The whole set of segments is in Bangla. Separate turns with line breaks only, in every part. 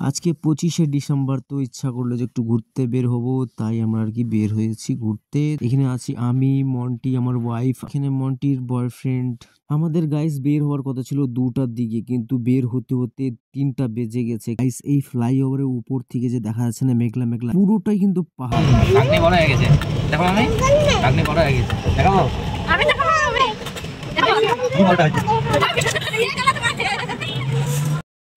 আজকে 25শে ডিসেম্বর, তো ইচ্ছা করলো যে একটু ঘুরতে বের হবো, তাই আমরা আর কি বের হয়েছি ঘুরতে। এখানে আছি আমি, মন্টি, আমার ওয়াইফ, এখানে মন্টির বয়ফ্রেন্ড। আমাদের গাইস বের হওয়ার কথা ছিল 2টার দিকে, কিন্তু বের হতে হতে 3টা বেজে গেছে। গাইস এই ফ্লাইওভারের উপর থেকে যে দেখা যাচ্ছে না মেঘলা মেঘলা, পুরোটাই কিন্তু পাহাড়।
কাকনি বড় হয়ে গেছে, দেখো আমি কাকনি বড় হয়ে গেছে, দেখাবো আমি দেখাবো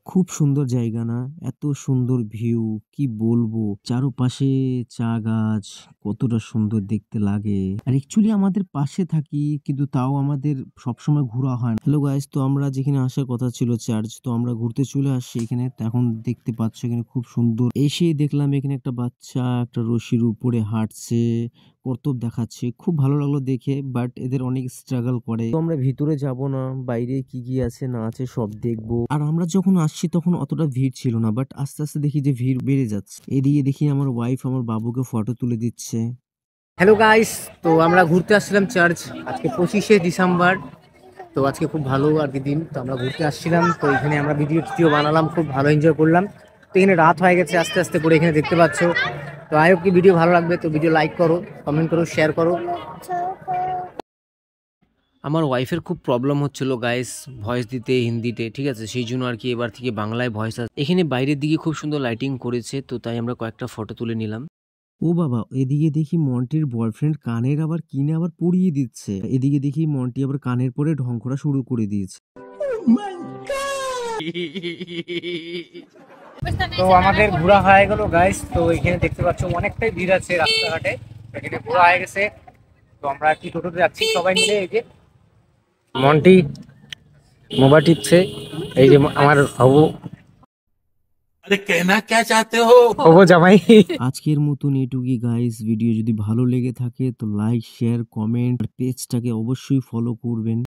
খুব সুন্দর জায়গা না? এত সুন্দর ভিউ, কি বলবো। চারপাশে চা গাছ, কতটা সুন্দর দেখতে লাগে। আর অ্যাকচুয়ালি আমাদের পাশে থাকি, কিন্তু তাও আমাদের সবসময় ঘোরা হয় না। হ্যালো গাইস, তো আমরা যেখানে আসার কথা ছিল চার্চ, তো আমরা ঘুরতে চলে আসছি এখানে। তো এখন দেখতে পাচ্ছ এখানে খুব সুন্দর। এসেই দেখলাম এখানে একটা বাচ্চা একটা রশির উপরে হাঁটছে, কর্তব্য দেখাচ্ছে। খুব ভালো লাগলো দেখে, বাট এদের অনেক স্ট্রাগল করে। তো আমরা ভিতরে যাব না, বাইরে কি কি আছে না আছে সব দেখবো। আর আমরা যখন আসছি তখন অতটা ভিড় ছিল না, বাট আস্তে আস্তে দেখি যে ভিড় বেড়ে যাচ্ছে। এদিকে দেখি আমার ওয়াইফ আমার বাবুকে ফটো তুলে দিচ্ছে।
হ্যালো গাইস, তো আমরা ঘুরতে আসছিলাম চার্চ। আজকে 25শে ডিসেম্বর, তো আজকে খুব ভালো আর কি দিন। তো আমরা ঘুরতে আসছিলাম, তো এখানে আমরা ভিডিও বানালাম, খুব ভালো এনজয় করলাম। তো এখানে রাত হয়ে গেছে আস্তে আস্তে করে, এখানে দেখতে পাচ্ছ। তো আই হোপ কি ভিডিও ভালো লাগবে, তো ভিডিও লাইক করো, কমেন্ট করো, শেয়ার করো।
আমার ওয়াইফের খুব প্রবলেম হচ্ছিল গাইস ভয়েস দিতে হিন্দিতে, ঠিক আছে, সেই জন্য আর কি এবার থেকে বাংলায় ভয়েস আছে। এখানে বাইরের দিকে খুব সুন্দর লাইটিং করেছে, তো তাই আমরা কয়েকটা ফটো তুলে নিলাম। ও বাবা, এদিকে দেখি মন্টির বয়ফ্রেন্ড কানের আবার কিনে আবার পরিয়ে দিচ্ছে। এদিকে দেখি মন্টি আবার কানের পরে ঢং করা শুরু করে দিয়েছে।
তো আমাদের ঘোরা হয়ে গেল গাইস। তো এখানে দেখতে পাচ্ছ অনেকটাই ভিড় আছে রাস্তাঘাটে, এখানে ঘোরা হয়ে গেছে। তো আমরা কি টোটোতে যাচ্ছি সবাই মিলে। এই যে মন্টি মোবাইল টিপছে, এই যে আমার হবু,
अरे कहना क्या चाहते हो
হবু জামাই।
আজকের মতন এটুকুই গাইস। ভিডিও যদি ভালো লেগে থাকে তো লাইক শেয়ার কমেন্ট, পেজটাকে অবশ্যই ফলো করবেন।